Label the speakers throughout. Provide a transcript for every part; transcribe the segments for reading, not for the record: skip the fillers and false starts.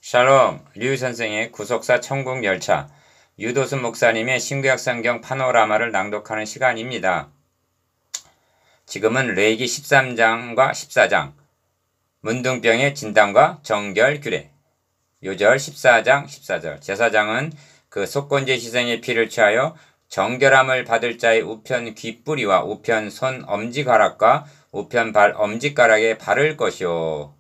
Speaker 1: 샬롬, 류 선생의 구속사 천국열차, 유도순 목사님의 신구약성경 파노라마를 낭독하는 시간입니다. 지금은 레위기 13장과 14장, 문둥병의 진단과 정결 규례, 요절 14장 14절, 제사장은 그 속건제 희생의 피를 취하여 정결함을 받을 자의 우편 귓뿌리와 우편 손 엄지가락과 우편 발 엄지가락에 바를 것이요.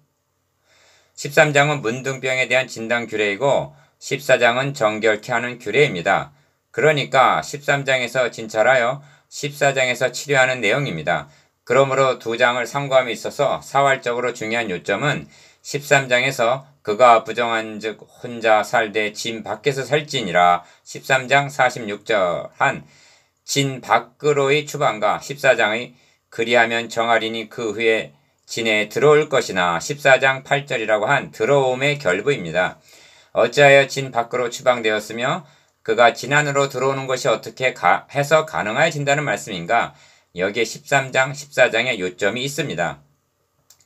Speaker 1: 13장은 문둥병에 대한 진단 규례이고 14장은 정결케 하는 규례입니다. 그러니까 13장에서 진찰하여 14장에서 치료하는 내용입니다. 그러므로 두 장을 상고함에 있어서 사활적으로 중요한 요점은 13장에서 그가 부정한 즉 혼자 살되 진 밖에서 살지니라 13장 46절 한 진 밖으로의 추방과 14장의 그리하면 정하리니 그 후에 진에 들어올 것이나 14장 8절이라고 한 들어옴의 결부입니다. 어찌하여 진 밖으로 추방되었으며 그가 진 안으로 들어오는 것이 어떻게 해서 가능해진다는 말씀인가? 여기에 13장 14장의 요점이 있습니다.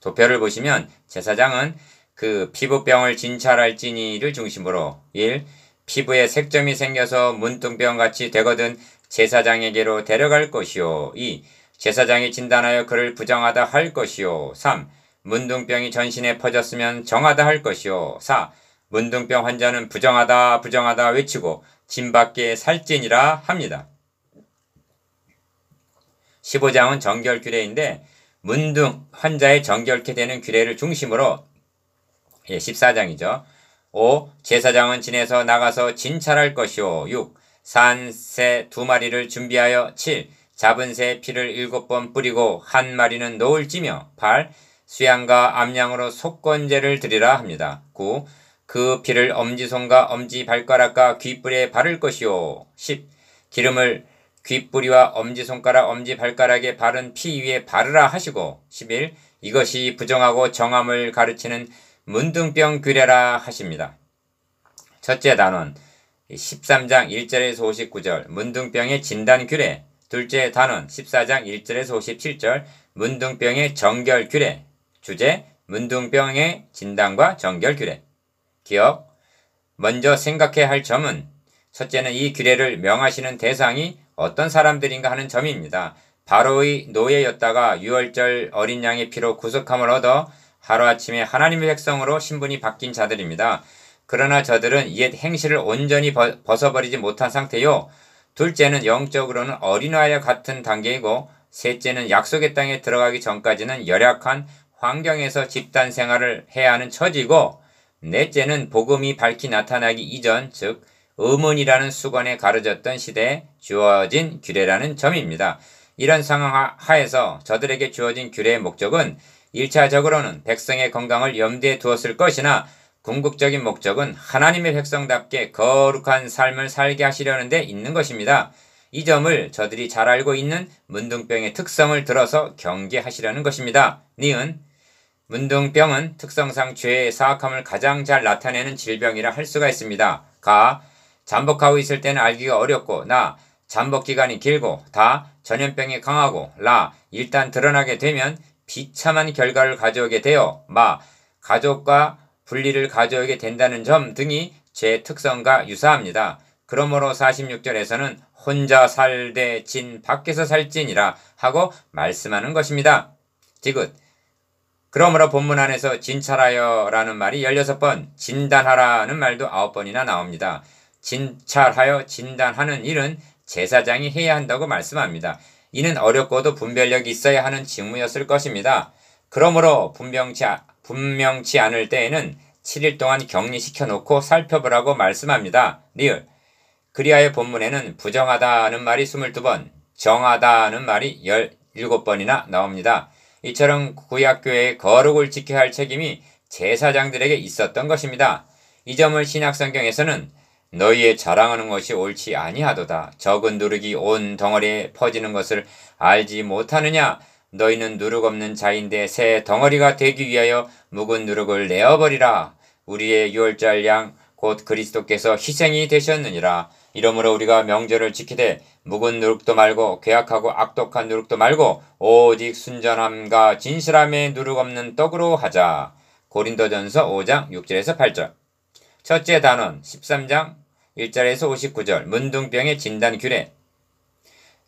Speaker 1: 도표를 보시면 제사장은 그 피부병을 진찰할 진이를 중심으로 1. 피부에 색점이 생겨서 문둥병같이 되거든 제사장에게로 데려갈 것이요. 2. 제사장이 진단하여 그를 부정하다 할 것이요. 3. 문둥병이 전신에 퍼졌으면 정하다 할 것이요. 4. 문둥병 환자는 부정하다 부정하다 외치고 진 밖에 살찐이라 합니다. 15장은 정결 규례인데 문둥 환자의 정결케 되는 규례를 중심으로 14장이죠. 5. 제사장은 진에서 나가서 진찰할 것이요. 6. 산 새 2마리를 준비하여 7. 잡은 새 피를 7번 뿌리고 한 마리는 노을 찌며 8. 수양과 암양으로 속건제를 드리라 합니다. 9. 그 피를 엄지손과 엄지발가락과 귓불에 바를 것이요. 10. 기름을 귓뿌리와 엄지손가락, 엄지발가락에 바른 피 위에 바르라 하시고 11. 이것이 부정하고 정함을 가르치는 문둥병 규례라 하십니다. 첫째 단원 13장 1절에서 59절 문둥병의 진단 규례. 둘째 단원 14장 1절에서 57절 문둥병의 정결 규례. 주제 문둥병의 진단과 정결 규례. 기억. 먼저 생각해야 할 점은 첫째는 이 규례를 명하시는 대상이 어떤 사람들인가 하는 점입니다. 바로의 노예였다가 유월절 어린 양의 피로 구속함을 얻어 하루아침에 하나님의 백성으로 신분이 바뀐 자들입니다. 그러나 저들은 옛 행실을 온전히 벗어버리지 못한 상태요. 둘째는 영적으로는 어린아이와 같은 단계이고 셋째는 약속의 땅에 들어가기 전까지는 열악한 환경에서 집단 생활을 해야 하는 처지고 넷째는 복음이 밝히 나타나기 이전 즉 의문이라는 수건에 가려졌던 시대에 주어진 규례라는 점입니다. 이런 상황 하에서 저들에게 주어진 규례의 목적은 1차적으로는 백성의 건강을 염두에 두었을 것이나 궁극적인 목적은 하나님의 백성답게 거룩한 삶을 살게 하시려는 데 있는 것입니다. 이 점을 저들이 잘 알고 있는 문둥병의 특성을 들어서 경계하시려는 것입니다. 니은 문둥병은 특성상 죄의 사악함을 가장 잘 나타내는 질병이라 할 수가 있습니다. 가 잠복하고 있을 때는 알기가 어렵고 나 잠복 기간이 길고 다 전염병이 강하고 라 일단 드러나게 되면 비참한 결과를 가져오게 되어 마 가족과 분리를 가져오게 된다는 점 등이 죄의 특성과 유사합니다. 그러므로 46절에서는 혼자 살되 진 밖에서 살진이라 하고 말씀하는 것입니다. 디귿 그러므로 본문 안에서 진찰하여 라는 말이 16번, 진단하라는 말도 9번이나 나옵니다. 진찰하여 진단하는 일은 제사장이 해야 한다고 말씀합니다. 이는 어렵고도 분별력이 있어야 하는 직무였을 것입니다. 그러므로 분명치 않을 때에는 7일 동안 격리시켜 놓고 살펴보라고 말씀합니다. 리을 그리하여 본문에는 부정하다는 말이 22번, 정하다는 말이 17번이나 나옵니다. 이처럼 구약교회의 거룩을 지켜야 할 책임이 제사장들에게 있었던 것입니다. 이 점을 신약성경에서는 너희의 자랑하는 것이 옳지 아니하도다. 적은 누룩이 온 덩어리에 퍼지는 것을 알지 못하느냐. 너희는 누룩 없는 자인데 새 덩어리가 되기 위하여 묵은 누룩을 내어버리라. 우리의 유월절 양 곧 그리스도께서 희생이 되셨느니라. 이러므로 우리가 명절을 지키되 묵은 누룩도 말고 괴악하고 악독한 누룩도 말고 오직 순전함과 진실함의 누룩 없는 떡으로 하자. 고린도전서 5장 6절에서 8절. 첫째 단원 13장 1절에서 59절 문둥병의 진단 규례.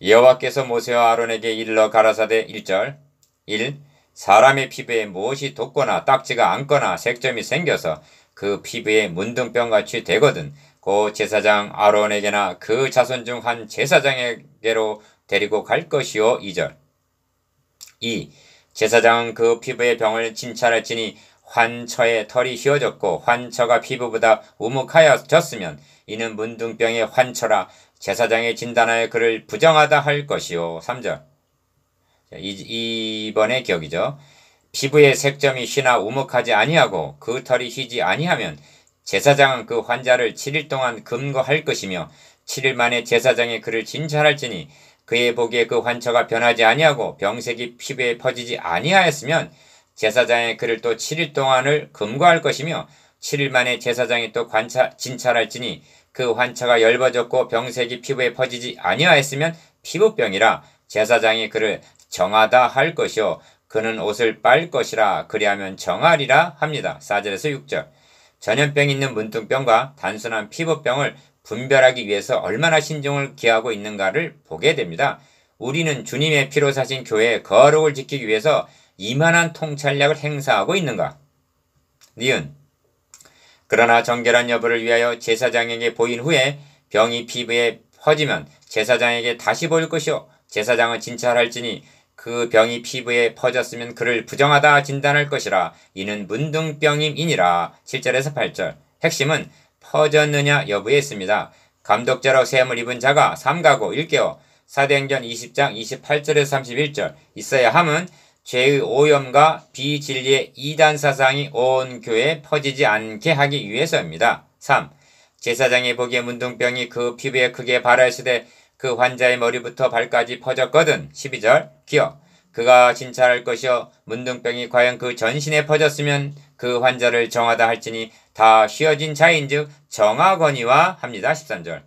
Speaker 1: 여호와께서 모세와 아론에게 일러 가라사대 1절 1. 사람의 피부에 무엇이 돋거나 딱지가 앉거나 색점이 생겨서 그 피부에 문둥병같이 되거든 고 제사장 아론에게나 그 자손 중 한 제사장에게로 데리고 갈 것이요. 2절 2. 제사장은 그 피부의 병을 진찰할지니 환처에 털이 휘어졌고 환처가 피부보다 우묵하여졌으면 이는 문둥병의 환처라 제사장의 진단하여 그를 부정하다 할 것이요. 3절 이번의 기억이죠. 피부의 색점이 휘나 우묵하지 아니하고 그 털이 휘지 아니하면 제사장은 그 환자를 7일 동안 금고할 것이며 7일 만에 제사장이 그를 진찰할지니 그의 보기에 그 환처가 변하지 아니하고 병색이 피부에 퍼지지 아니하였으면 제사장이 그를 또 7일 동안을 금고할 것이며 7일 만에 제사장이 또 진찰할지니 그 환처가 엷어졌고 병색이 피부에 퍼지지 아니하였으면 피부병이라 제사장이 그를 정하다 할 것이요 그는 옷을 빨 것이라 그리하면 정하리라 합니다. 4절에서 6절 전염병 있는 문둥병과 단순한 피부병을 분별하기 위해서 얼마나 신중을 기하고 있는가를 보게 됩니다. 우리는 주님의 피로 사신 교회의 거룩을 지키기 위해서 이만한 통찰력을 행사하고 있는가? 니은 그러나 정결한 여부를 위하여 제사장에게 보인 후에 병이 피부에 퍼지면 제사장에게 다시 보일 것이요 제사장은 진찰할지니 그 병이 피부에 퍼졌으면 그를 부정하다 진단할 것이라 이는 문둥병임이니라. 7절에서 8절 핵심은 퍼졌느냐 여부에 있습니다. 감독자로 세움을 입은 자가 삼가고 일깨워 사도행전 20장 28절에서 31절 있어야 함은 죄의 오염과 비진리의 이단 사상이 온 교회에 퍼지지 않게 하기 위해서입니다. 3. 제사장이 보기에 문둥병이 그 피부에 크게 발하였으되 그 환자의 머리부터 발까지 퍼졌거든. 12절 기억 그가 진찰할 것이요 문둥병이 과연 그 전신에 퍼졌으면 그 환자를 정하다 할지니 다 휘어진 자인즉 정하거니와 합니다. 13절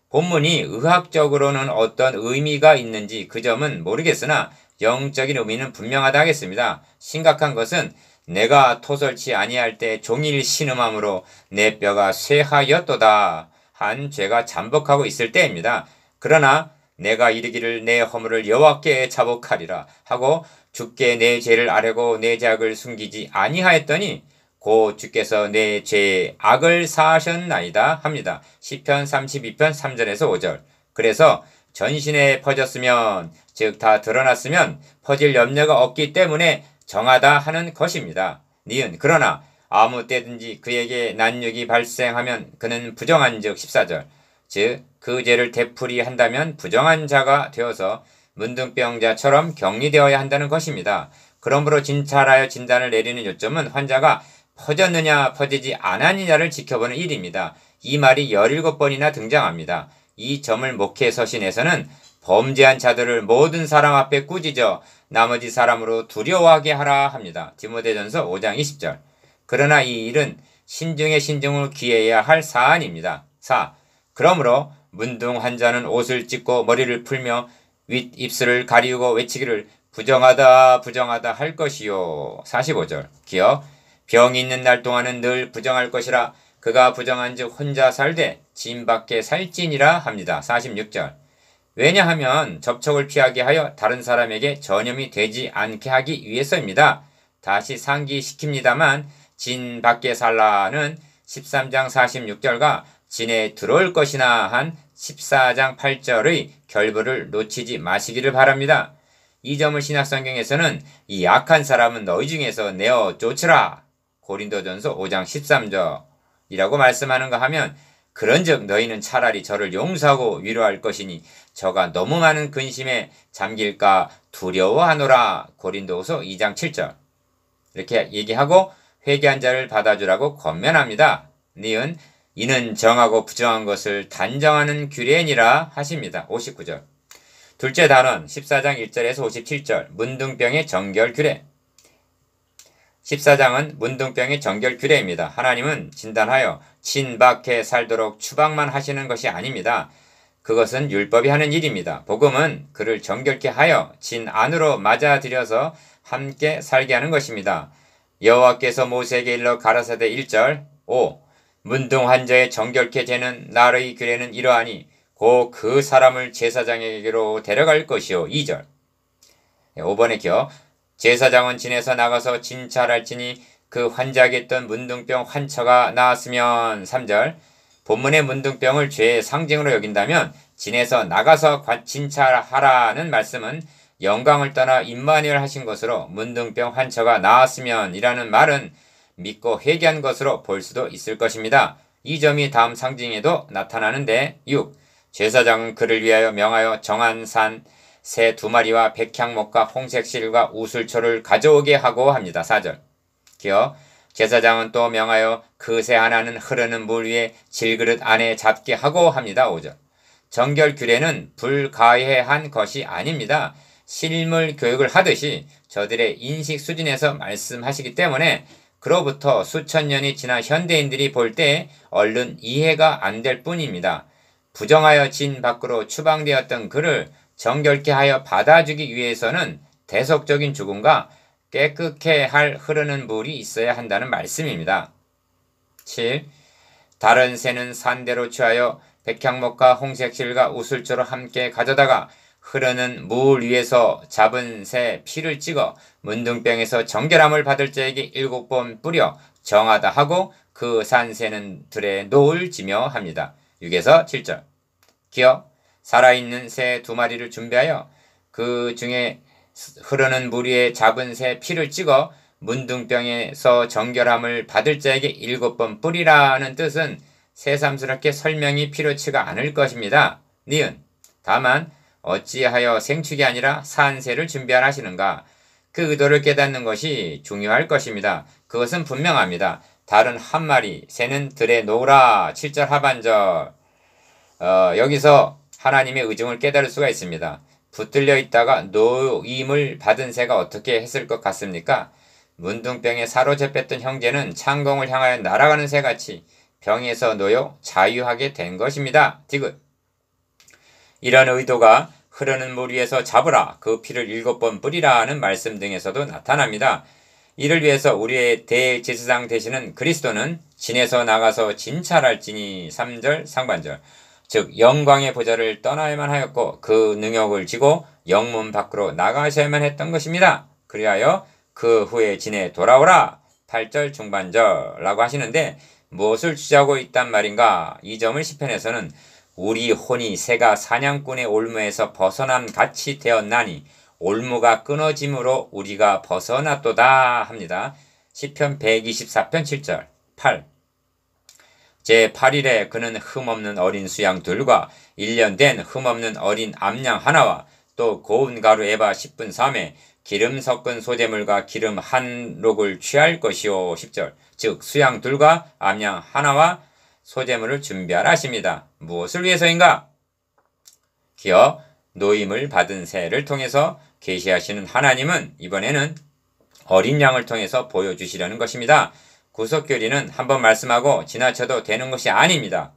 Speaker 1: 본문이 의학적으로는 어떤 의미가 있는지 그 점은 모르겠으나 영적인 의미는 분명하다 하겠습니다. 심각한 것은 내가 토설치 아니할 때 종일 신음함으로 내 뼈가 쇠하였도다 한 죄가 잠복하고 있을 때입니다. 그러나 내가 이르기를 내 허물을 여호와께 자복하리라 하고 주께 내 죄를 아뢰고 내 죄악을 숨기지 아니하였더니 고 주께서 내 죄의 악을 사하셨나이다 합니다. 시편 32편 3절에서 5절 그래서 전신에 퍼졌으면 즉 다 드러났으면 퍼질 염려가 없기 때문에 정하다 하는 것입니다. 니은 그러나 아무 때든지 그에게 난육이 발생하면 그는 부정한 즉 14절 즉 그 죄를 되풀이한다면 부정한 자가 되어서 문둥병자처럼 격리되어야 한다는 것입니다. 그러므로 진찰하여 진단을 내리는 요점은 환자가 퍼졌느냐 퍼지지 않았느냐를 지켜보는 일입니다. 이 말이 17번이나 등장합니다. 이 점을 목회 서신에서는 범죄한 자들을 모든 사람 앞에 꾸짖어 나머지 사람으로 두려워하게 하라 합니다. 디모데전서 5장 20절 그러나 이 일은 신중에 신중을 기해야 할 사안입니다. 4. 그러므로 문둥 환자는 옷을 찢고 머리를 풀며 윗입술을 가리우고 외치기를 부정하다 부정하다 할 것이요. 45절 기억 병이 있는 날 동안은 늘 부정할 것이라 그가 부정한즉 혼자 살되 진 밖에 살지니라 합니다. 46절 왜냐하면 접촉을 피하게 하여 다른 사람에게 전염이 되지 않게 하기 위해서입니다. 다시 상기시킵니다만 진 밖에 살라는 13장 46절과 진에 들어올 것이나 한 14장 8절의 결부를 놓치지 마시기를 바랍니다. 이 점을 신약성경에서는 이 악한 사람은 너희 중에서 내어 쫓으라 고린도전서 5장 13절이라고 말씀하는가 하면 그런즉 너희는 차라리 저를 용서하고 위로할 것이니 저가 너무 많은 근심에 잠길까 두려워하노라 고린도후서 2장 7절 이렇게 얘기하고 회개한 자를 받아주라고 권면합니다. 니은 이는 정하고 부정한 것을 단정하는 규례니라 하십니다. 59절 둘째 단원 14장 1절에서 57절 문둥병의 정결 규례 14장은 문둥병의 정결 규례입니다. 하나님은 진단하여 진 밖에 살도록 추방만 하시는 것이 아닙니다. 그것은 율법이 하는 일입니다. 복음은 그를 정결케 하여 진 안으로 맞아들여서 함께 살게 하는 것입니다. 여호와께서 모세에게 일러 가라사대 1절 5. 문둥 환자의 정결케 되는 날의 규례는 이러하니 곧 그 사람을 제사장에게로 데려갈 것이요. 2절. 5번의 겨. 제사장은 진에서 나가서 진찰할지니 그 환자에게 있던 문둥병 환처가 나았으면 3절. 본문의 문둥병을 죄의 상징으로 여긴다면 진에서 나가서 진찰하라는 말씀은 영광을 떠나 임마누엘 하신 것으로 문둥병 환처가 나았으면 이라는 말은 믿고 회개한 것으로 볼 수도 있을 것입니다. 이 점이 다음 상징에도 나타나는데 6. 제사장은 그를 위하여 명하여 정한 산 새 2마리와 백향목과 홍색실과 우슬초를 가져오게 하고 합니다. 4절. 기어 제사장은 또 명하여 그 새 하나는 흐르는 물 위에 질그릇 안에 잡게 하고 합니다. 5절. 정결 규례는 불가해한 것이 아닙니다. 실물 교육을 하듯이 저들의 인식 수준에서 말씀하시기 때문에 그로부터 수천 년이 지난 현대인들이 볼 때 얼른 이해가 안 될 뿐입니다. 부정하여 진 밖으로 추방되었던 그를 정결케 하여 받아주기 위해서는 대속적인 죽음과 깨끗게 할 흐르는 물이 있어야 한다는 말씀입니다. 7. 다른 새는 산대로 취하여 백향목과 홍색실과 우슬초로 함께 가져다가 흐르는 물 위에서 잡은 새 피를 찍어 문둥병에서 정결함을 받을 자에게 7번 뿌려 정하다 하고 그 산새는 들에 놓을지며 합니다. 6에서 7절. 기어 살아있는 새 2마리를 준비하여 그 중에 흐르는 물 위에 잡은 새 피를 찍어 문둥병에서 정결함을 받을 자에게 7번 뿌리라는 뜻은 새삼스럽게 설명이 필요치가 않을 것입니다. 니은 다만 어찌하여 생축이 아니라 산새를 준비하시는가? 그 의도를 깨닫는 것이 중요할 것입니다. 그것은 분명합니다. 다른 한 마리 새는 들에 놓으라. 7절 하반절. 여기서 하나님의 의중을 깨달을 수가 있습니다. 붙들려 있다가 노임을 받은 새가 어떻게 했을 것 같습니까? 문둥병에 사로잡혔던 형제는 창공을 향하여 날아가는 새같이 병에서 놓여 자유하게 된 것입니다. 디귿. 이런 의도가 흐르는 물 위에서 잡으라, 그 피를 7번 뿌리라는 말씀 등에서도 나타납니다. 이를 위해서 우리의 대제사장 되시는 그리스도는 진에서 나가서 진찰할지니 3절 상반절. 즉 영광의 보좌를 떠나야만 하였고 그 능욕을 지고 영문 밖으로 나가셔야만 했던 것입니다. 그리하여 그 후에 진에 돌아오라 8절 중반절라고 하시는데 무엇을 주장하고 있단 말인가? 이 점을 시편에서는 우리 혼이 새가 사냥꾼의 올무에서 벗어남 같이 되었나니 올무가 끊어짐으로 우리가 벗어났도다 합니다. 시편 124편 7절 8. 제8일에 그는 흠없는 어린 수양 둘과 1년 된 흠없는 어린 암양 하나와 또 고운 가루 에바 10분 3회 기름 섞은 소재물과 기름 한 록을 취할 것이요 10절. 즉 수양 둘과 암양 하나와 소재물을 준비하라 하십니다. 무엇을 위해서인가? 기어 노임을 받은 새를 통해서 계시하시는 하나님은 이번에는 어린 양을 통해서 보여주시려는 것입니다. 구속교리는 한번 말씀하고 지나쳐도 되는 것이 아닙니다.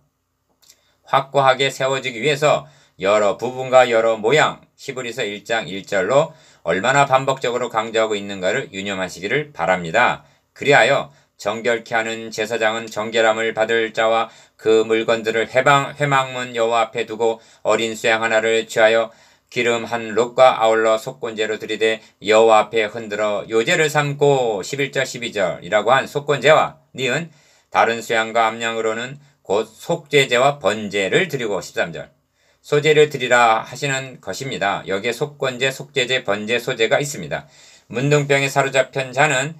Speaker 1: 확고하게 세워지기 위해서 여러 부분과 여러 모양, 히브리서 1장 1절로 얼마나 반복적으로 강조하고 있는가를 유념하시기를 바랍니다. 그리하여 정결케 하는 제사장은 정결함을 받을 자와 그 물건들을 회막문 여호와 앞에 두고 어린 수양 하나를 취하여 기름 한 록과 아울러 속건제로 들이대 여호와 앞에 흔들어 요제를 삼고 11절 12절이라고 한 속건제와 니은 다른 수양과 암양으로는 곧 속죄제와 번제를 드리고 13절 소제를 드리라 하시는 것입니다. 여기에 속건제, 속죄제, 번제, 소제가 있습니다. 문둥병에 사로잡혔던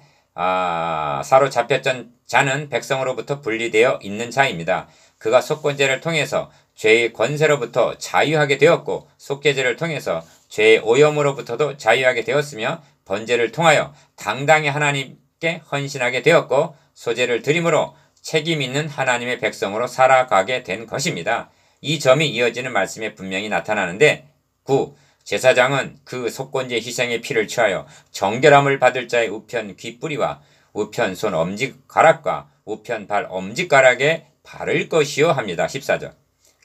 Speaker 1: 자는 백성으로부터 분리되어 있는 자입니다. 그가 속건제를 통해서 죄의 권세로부터 자유하게 되었고 속죄제를 통해서 죄의 오염으로부터도 자유하게 되었으며 번제를 통하여 당당히 하나님께 헌신하게 되었고 소제를 드림으로 책임 있는 하나님의 백성으로 살아가게 된 것입니다. 이 점이 이어지는 말씀에 분명히 나타나는데 9. 제사장은 그 속건제 희생의 피를 취하여 정결함을 받을 자의 우편 귓뿌리와 우편 손 엄지가락과 우편 발 엄지가락에 바를 것이요 합니다. 14절.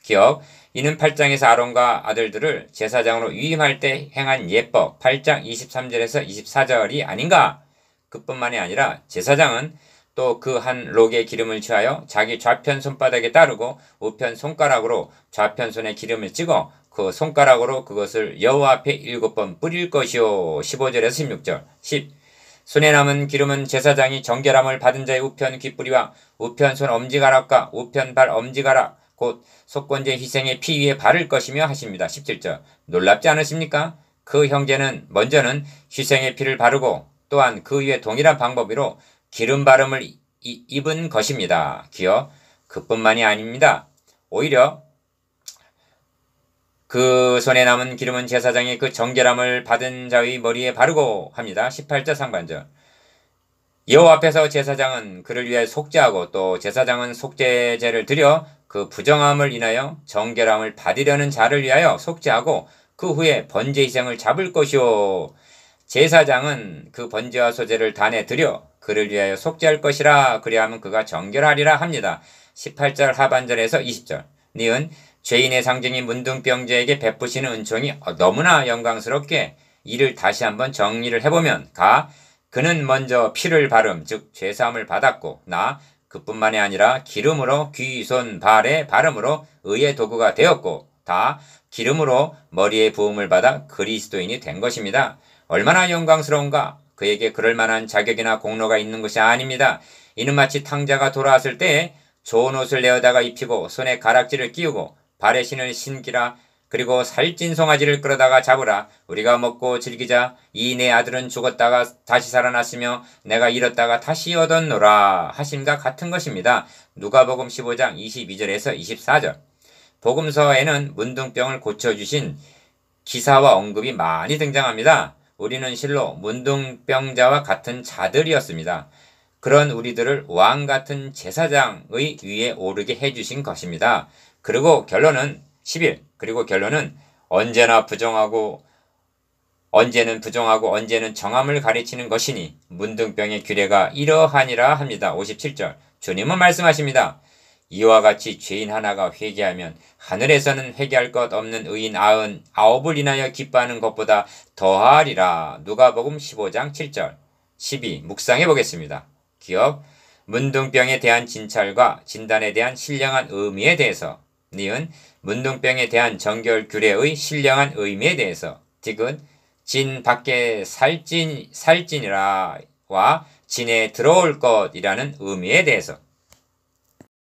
Speaker 1: 기억, 이는 8장에서 아론과 아들들을 제사장으로 위임할 때 행한 예법 8장 23절에서 24절이 아닌가? 그뿐만이 아니라 제사장은 또 그 한 록의 기름을 취하여 자기 좌편 손바닥에 따르고 우편 손가락으로 좌편 손에 기름을 찍어 그 손가락으로 그것을 여호와 앞에 7번 뿌릴 것이요. 15절에서 16절. 10. 손에 남은 기름은 제사장이 정결함을 받은 자의 우편 귓뿌리와 우편 손 엄지가락과 우편 발 엄지가락 곧 속건제 희생의 피 위에 바를 것이며 하십니다. 17절. 놀랍지 않으십니까? 그 형제는 먼저는 희생의 피를 바르고 또한 그 위에 동일한 방법으로 기름 바름을 입은 것입니다. 기억. 그뿐만이 아닙니다. 오히려 그 손에 남은 기름은 제사장이 그 정결함을 받은 자의 머리에 바르고 합니다. 18절 상반절. 여호와 앞에서 제사장은 그를 위해 속죄하고 또 제사장은 속죄제를 드려 그 부정함을 인하여 정결함을 받으려는 자를 위하여 속죄하고 그 후에 번제 희생을 잡을 것이요. 제사장은 그 번제와 소제를 단에 드려 그를 위하여 속죄할 것이라. 그리하면 그가 정결하리라 합니다. 18절 하반절에서 20절. 니은 죄인의 상징인 문둥병자에게 베푸시는 은총이 너무나 영광스럽게 이를 다시 한번 정리를 해보면 그는 먼저 피를 바름 즉 죄사함을 받았고 그뿐만이 아니라 기름으로 귀, 손, 발에 바름으로 의의 도구가 되었고 기름으로 머리에 부음을 받아 그리스도인이 된 것입니다. 얼마나 영광스러운가. 그에게 그럴 만한 자격이나 공로가 있는 것이 아닙니다. 이는 마치 탕자가 돌아왔을 때 좋은 옷을 내어다가 입히고 손에 가락지를 끼우고 발에 신을 신기라. 그리고 살찐 송아지를 끌어다가 잡으라. 우리가 먹고 즐기자. 이 내 아들은 죽었다가 다시 살아났으며 내가 잃었다가 다시 얻었노라 하심과 같은 것입니다. 누가복음 15장 22절에서 24절. 복음서에는 문둥병을 고쳐주신 기사와 언급이 많이 등장합니다. 우리는 실로 문둥병자와 같은 자들이었습니다. 그런 우리들을 왕같은 제사장의 위에 오르게 해주신 것입니다. 그리고 결론은 11. 그리고 결론은 언제는 부정하고 언제는 정함을 가르치는 것이니 문둥병의 규례가 이러하니라 합니다. 57절. 주님은 말씀하십니다. 이와 같이 죄인 하나가 회개하면 하늘에서는 회개할 것 없는 의인 99을 인하여 기뻐하는 것보다 더하리라. 누가복음 15장 7절. 12. 묵상해 보겠습니다. 기억. 문둥병에 대한 진찰과 진단에 대한 신령한 의미에 대해서. 니은 문둥병에 대한 정결 규례의 신령한 의미에 대해서. 디귿 진 밖에 살찐이라와 진에 들어올 것이라는 의미에 대해서.